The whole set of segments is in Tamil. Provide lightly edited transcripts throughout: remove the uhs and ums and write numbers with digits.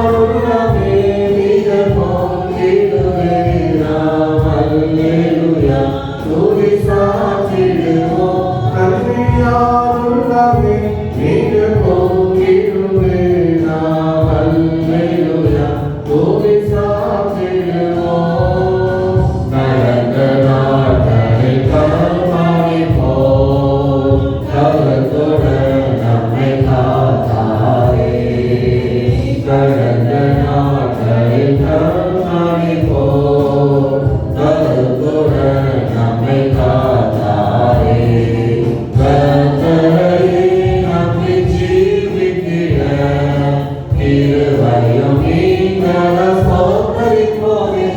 Hallelujah. கடந்த நாட்களில் கருணை போல் கருத்துடன் நம்மை காத்தாரே. கர்த்தரை நம்பி ஜீவித்திட இருவரையும் நீங்கள் ஸ்தோத்தரிப்போமே.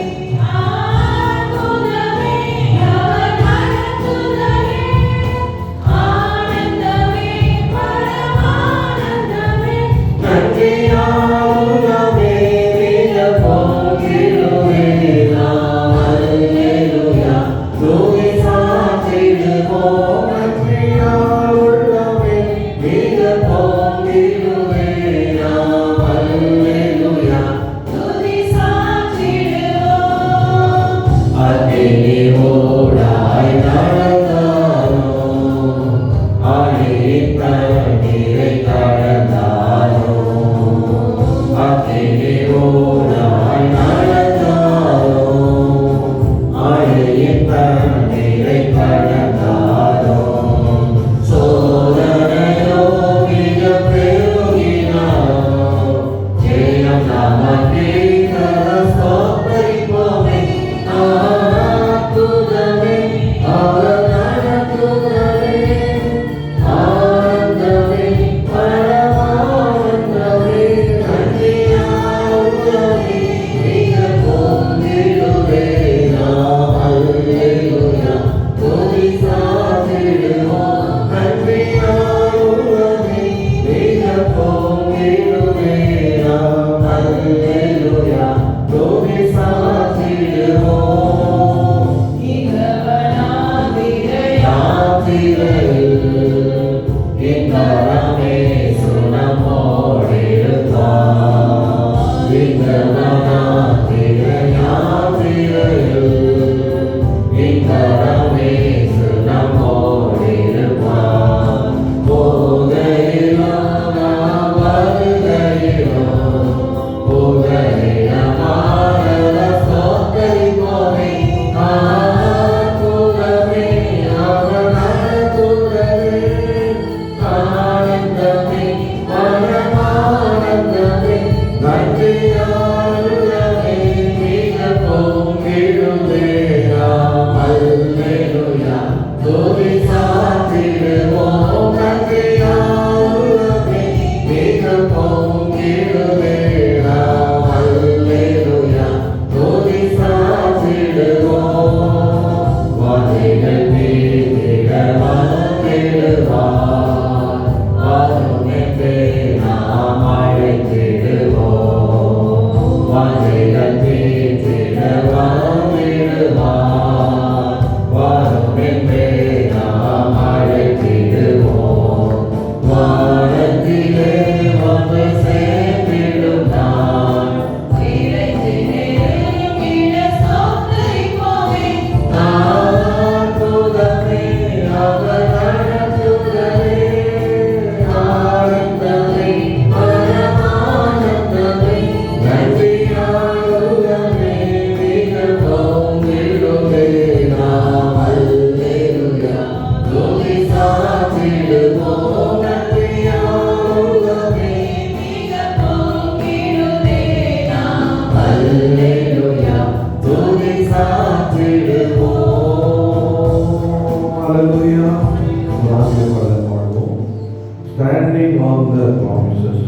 Standing on the promises.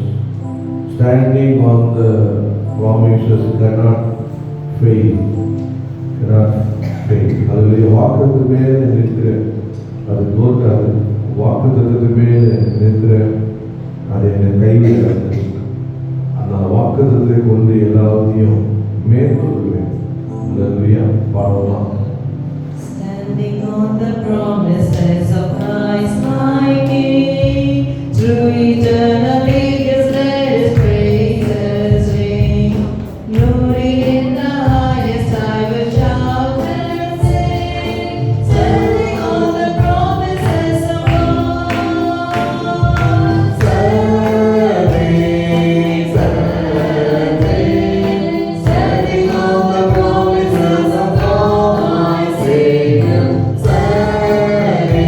Standing on the promises cannot fail. Cannot fail. அதில் வாக்குக்கு மேலே நிற்கிற அது தோற்காது. வாக்குக்கு மேலே நிற்கிற அதை என்னை கைவிடாது. அந்த வாக்குத்தை கொண்டு எல்லாத்தையும் மேற்கொள்வேன். அல்லேலூயா. பாடலாம். Standing on the promises of Christ my King, through eternal ages let His praises ring. Glory in the highest I will shout and sing. Standing on the promises of God. Standing on the promises of God, my Savior. Standing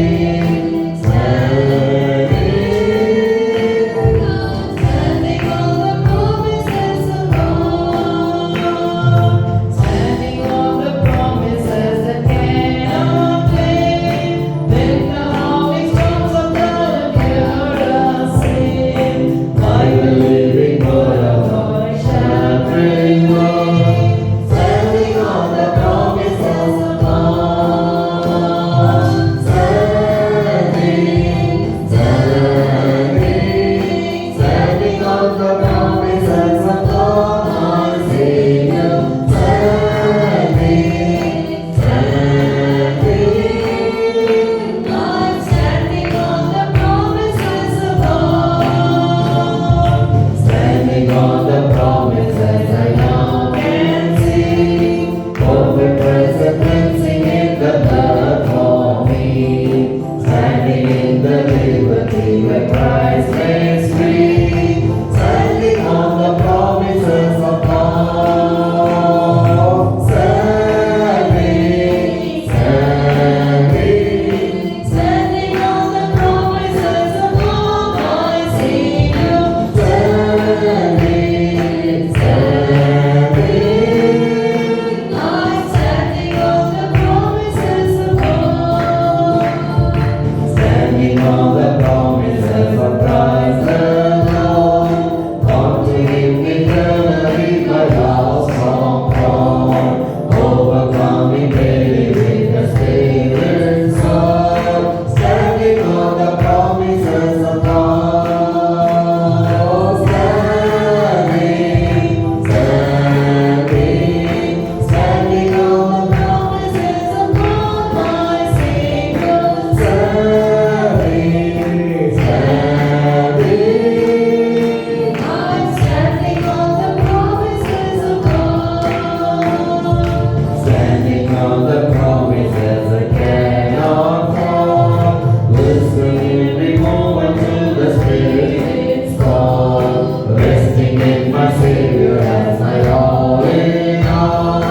as my all in all,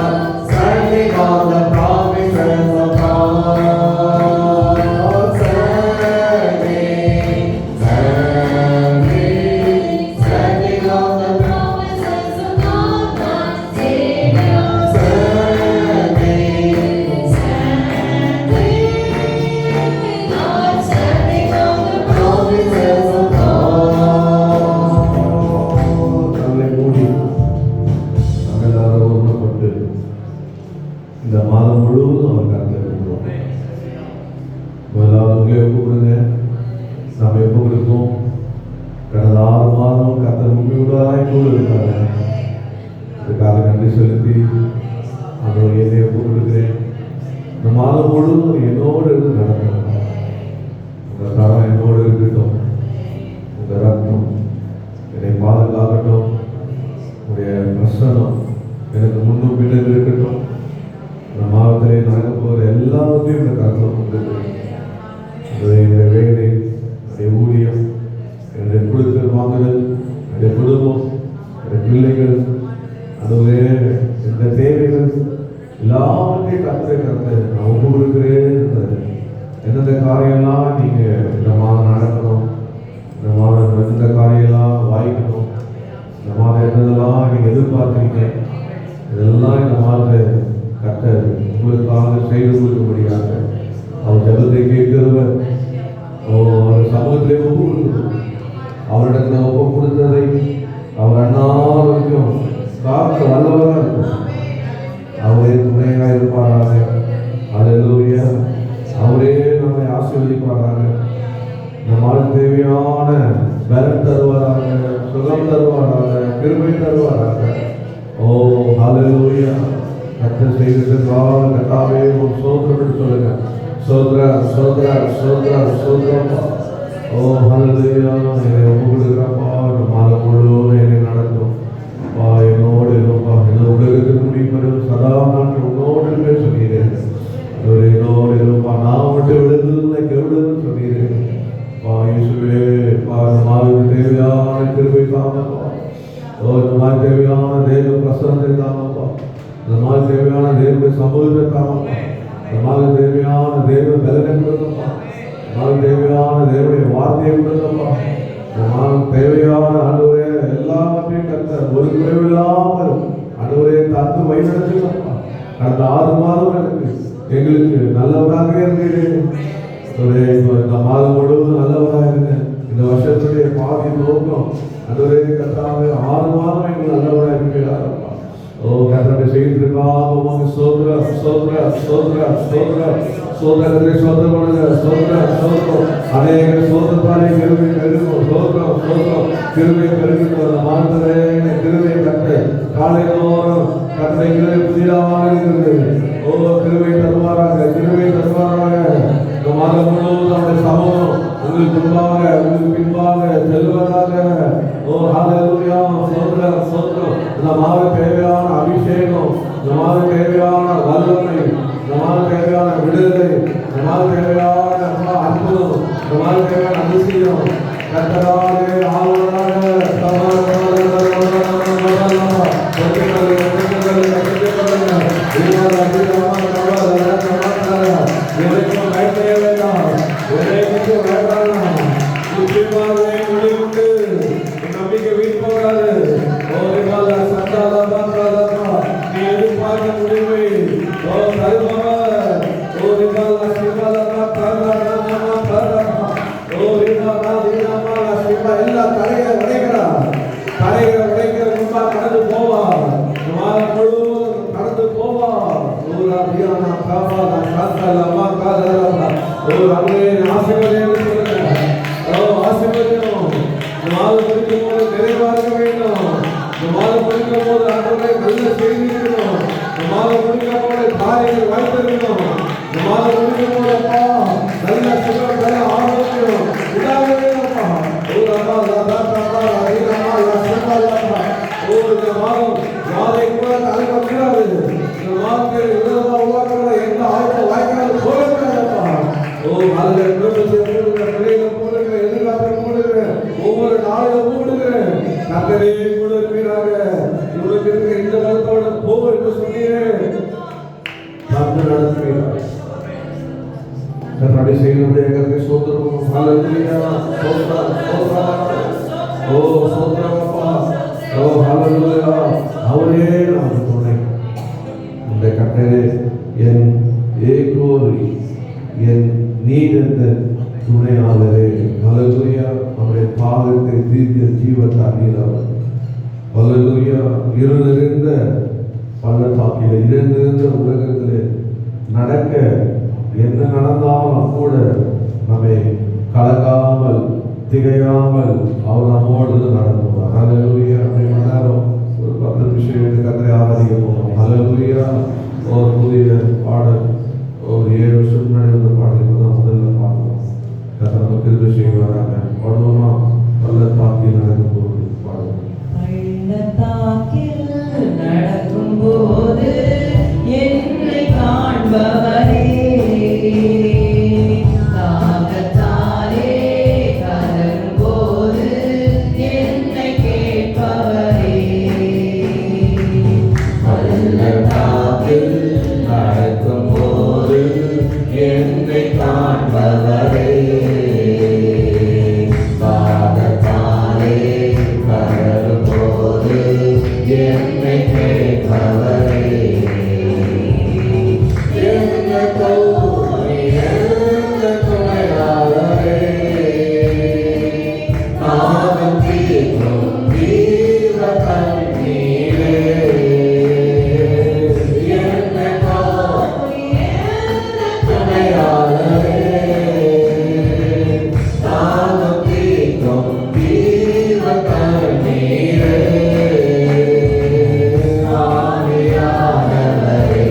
standing on the promises of God. Standing on the promises of God, my Savior. Lord, standing on the promises of God. கண்களை மூடி நாங்கள் எல்லாரும் ஒன்றுபட்டு இந்த மாதம் முழுவதும் அவர் கருத்தில் இருக்கிறோம். முதலாவது உங்களை ஒப்பு கொடுங்க. நாம் எப்போ கொடுப்போம்? கடந்த 6 மாதம் கர்த்தர் உண்மையுள்ளவராய் கூட இருக்காங்க. அதுக்காக நன்றி செலுத்தி அவர் என்னை ஒப்பு கொடுக்கிறேன். இந்த மாதம் முழுவதும் என்னோடு இருந்து நடக்கணும். உங்கள் கரம் என்னோடு இருக்கட்டும். உங்கள் ரத்தம் என்னை பாதுகாக்கட்டும். உடைய பிரசனம் எனக்கு முன்னும் பின்னும் இருக்கட்டும். இந்த மாதத்திலே நடக்க போகிற எல்லாவற்றையும் இந்த கருத்தில் கொண்டிருக்கிறேன். என்னுடைய வேலை, என்னுடைய ஊழியம், என்னுடைய குழுக்கள் வாங்குதல், என்னுடைய குடும்பம், என்னுடைய பிள்ளைகள், அதுவே இந்த தேவைகள் எல்லாவற்றையும் கருத்தை நான் ஒப்பு கொடுக்கிறேன். எந்தெந்த காரியம்லாம் நீங்கள் இந்த மாதம் நடக்கணும், இந்த மாதம் எந்த காரியம்லாம் வாய்க்கணும், இந்த மாதம் என்னதெல்லாம் நீங்கள் எதிர்பார்க்குறீங்க, இதெல்லாம் இந்த மாதத்தை கர்த்தர் உங்களுக்காக செய்து கொடுக்கும்படியாக அவர் ஜெபத்தை கேட்கிறவர். அவர் சமூகத்திலே ஒப்பு கொடுக்கணும். அவரிடத்தில் ஒப்பு கொடுத்ததை அவர் அண்ணாவரைக்கும் காக்க வல்லவராக இருக்கும். அவரே துணையாக இருப்பாராக. அல்லேலூயா. அவரே நம்மை ஆசீர்வதிப்பாராக. நம்மால் தேவையான பலன் தருவாராக, சுகம் தருவாராக, கிருபை தருவாராக. ஓ ஹல்லேலூயா. கர்த்தர் செய்ததற்காக கர்த்தாவே ஒரு ஸ்தோத்திரம் சொல்லுங்க. சோத்ரா சோத்ரா சோத்ரா சோத்ரா. ஓ ஹல்லேலூயா. என்னை ஒப்பு கொடுக்குறப்பா. இந்த மாதம் முழுவதும் என்னை நடக்கும். என்னோடு இருப்பா. இந்த உலகத்துக்கு முடிப்பதும் சதா நாட்கள் உன்னோடு இருப்பே சொல்கிறேன். என்னோடு இருப்பா. நான் மட்டும் விழுந்ததில்லை, கெவிடுன்னு சொல்கிறேன். இயேசுவே, இந்த மாதத்துக்கு தேவையான கிருபை தாங்கப்பா. இந்த மாதிரி தேவையான தேவ பிரசனத்தை தாங்கப்பா. இந்த மாதிரி தேவையான தேவனுடைய சமூகத்தை தாங்கப்பா. இந்த மாதிரி தேவையான தேவ பலனை கொடுங்கப்பா. இந்த மாதிரி தேவையான தேவனுடைய வார்த்தையை கொடுங்கப்பா. இந்த மாதிரி தேவையான ஆண்டவரே எல்லாவற்றையும் கர்த்தர் ஒரு குறைவில்லாமல் ஆண்டவரே தந்து வழிநடத்துங்கப்பா. கடந்த 6 மாதம் எங்களுக்கு நல்லவராகவே இருக்கிறேன். இந்த மாதம் முழுவதும் நல்லவராக இருங்க. இந்த வருஷத்துடைய பாதி நோக்கம் ஆண்டவரே கர்த்தாவே 6 மாதம் எங்களுக்கு நல்லவராக இருக்கிறாரப்பா. ஓ கர்த்தருடைய செய்திருக்காக உமக்கு ஸ்தோத்திரம் ஸ்தோத்திரம் ஸ்தோத்திரம் ஸ்தோத்திரம் ஸ்தோத்திரத்தை ஸ்தோத்திரம் பண்ணுங்க. ஸ்தோத்திரம் ஸ்தோத்திரம். அநேக ஸ்தோத்திரத்தாலே கிருபை பெருகும். ஸ்தோத்திரம் ஸ்தோத்திரம். கிருபை பெருகிட்டு அந்த மாதத்திலே கிருபை கர்த்த காலை தோறும் கர்த்தரை கிருபை புதிதாக இருக்கிறது. ஓ கிருபை தருவாராக, கிருபை தருவாராக. இந்த மாதம் முழுவதும் நம்முடைய சமூகம் உங்களுக்கு முன்பாக உங்களுக்கு பின்பாக செல்வதாக. ஓ ஹல்லேலூயா. ஸ்தோத்திரம் ஸ்தோத்திரம். இந்த மாதம் தேவையான அபிஷேகம், இந்த மாதம் தேவையான வல்லமை, இந்த மாதம் தேவையான விடுதலை, இந்த மாதம் தேவையான அற்புதம், இந்த மாதம் தேவையான அதிசயம் கர்த்தராலே ஆளுநராக நம்பிக்கை வீண் போகாது. நீ எதிர்பார்க்க முடிவை எல்லா தடைகளை உடைக்கிறார். தடைகளை உடைக்கிற முன்பா கடந்து போவார். மாதம் முழுவதும் கடந்து போவார். ஒரு அபியானா காபாலா காத்தலமா காதலமா ஒரு அங்கே ஆசீர்வாதம் சொல்லுங்க. ஆசீர்வாதம் மாதம் முடிக்கும் போது நிறைவாக வேண்டும். மாதம் முடிக்கும் போது அன்றைய நல்ல செய்தி இருக்கணும். மாதம் முடிக்கும் போது காரியங்கள் வாய்ப்பிருக்கணும். மாதம் முடிக்கும் போது அப்பா நல்ல சுகம் நல்ல ஆரோக்கியம் இதாகவே அப்பா ஒரு அம்மா தாத்தா அதிகமா இந்த மாதம் மாதை கூட தலைமை முடியாது. இந்த மாதத்தை விதமா உருவாக்குற எந்த ஆய்வு வாய்க்கால் போகிறப்பா ஓ அதில் பிள்ளைகள் போடுங்க, எதிர்காலத்தில் போடுங்க, ஒவ்வொரு நாளிலும் போடுங்க. கத்தரே கூட இருக்கிறாங்க. அவரே நமக்கு துணை. இந்த கட்டளை என் ஏகோரி என் நீடித்த துணையாளரே. ஹல்லேலூயா. அவருடைய பாதத்தை தீர்க்க ஜீவத்தால் நீரவர். ஹல்லேலூயா. இருளிருந்த பள்ளத்தாக்கிலே இருந்திருந்த உலகத்திலே நடக்க என்ன நடந்தாலும் கூட நம்மை கலங்காமல் திகையாமல் அவர் நம்மோடு நடந்துவார். ஹல்லேலூயா. நேரம் ஒரு 10 நிமிஷம் கர்த்தரை ஆராதிக்க போகணும். ஹல்லேலூயா. ஒரு புதிய பாடல் ஒரு 7 வருஷம் முன்னாடி வந்த பாடல் தான் முதல்ல பாடணும். கர்த்தர் நமக்கு கிருபை செய்வாராக. பாடுவோமா? பள்ளத்தாக்கில் நடக்கும்போது பாடுவோம். பள்ளத்தாக்கில் நடக்கும்போது என்னை காண்பவரே, தாகத்தாலே கலங்கும்போது என்னை கேட்பவரே. பள்ளத்தாக்கில் நடக்கும்போது என்னை காண்பவரே, தாகத்தாலே கலங்கும்போது என்னை கேட்பவரே. என்ன தோழி என்ன துணையாளரே, தாகம் தீர்க்கும் தீர்வ கண்ணீரே. என்ன தோழி என்ன துணையாளரே, தாகம் தீர்க்கும் தீர்வ கண்ணீரே. ஆவியானவரே,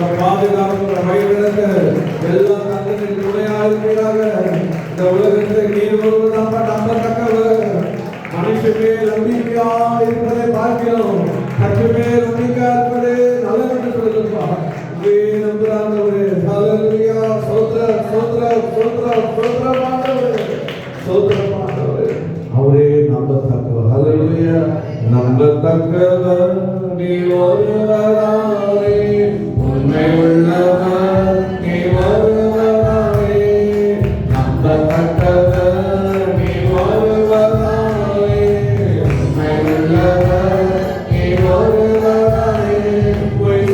பாதுகாப்பு வழிநடத்த எல்லா தங்களின் துணையாக இருக்கிறாங்க. இந்த உலகத்தை நீர் ஒருவர் நம்பத்தக்கவர். மனுஷமே நம்பிக்கையா இருப்பதை பார்க்கிறோம். கற்றுமே நம்பிக்கையா இருப்பதே நல்லது என்று சொல்லுப்பா. நம்புறாங்க. ஹல்லேலூயா. ஸ்தோத்திரம் ஸ்தோத்திரம் ஸ்தோத்திரம் ஸ்தோத்திரம் ஆண்டவரே. ஸ்தோத்திரம் ஆண்டவரே. அவரே நம்பத்தக்கவர். ஹல்லேலூயா. நம்பத்தக்கவர் நீ ஒருவராலே, உண்மை உள்ளவர் நீ ஒருவராலே, நம்பத்தக்கவர் நீ ஒருவராலே, உண்மை உள்ளவர் நீ ஒருவராலே, பொய்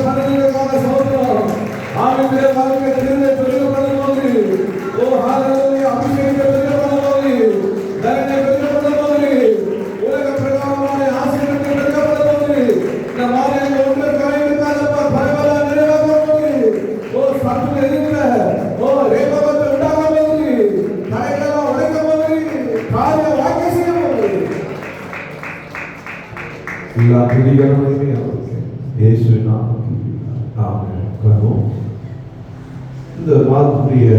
பண்ணுகிறதுக்காக சோதரம். ஆவிக்குரிய வாழ்க்கை திரும்ப பெருகப்படும்போது, ஓ ஹalleluya, அபிஷேகத்தை பெருகப்படும்போது, தயனை பெருகப்படும்போது, உலக பிரகாரமான ஆசீர்வாதத்தை பெருகப்படும்போது, இந்த மாதிரி ஒன்று கரையிருக்காதப்பா பரவலா நிறைவேறும்போது, ஓ சத்துரு எதிர்க்கிற ஓ ரேபகத்தை உண்டாகும்போது, தடைகளெல்லாம் உடைக்கும்போது, காரிய வாக்கை செய்யும்போது எல்லா துதிகரமுமே அவருக்கு இயேசுவின் நாமத்தில் ஆமென். இந்த மாதத்துடைய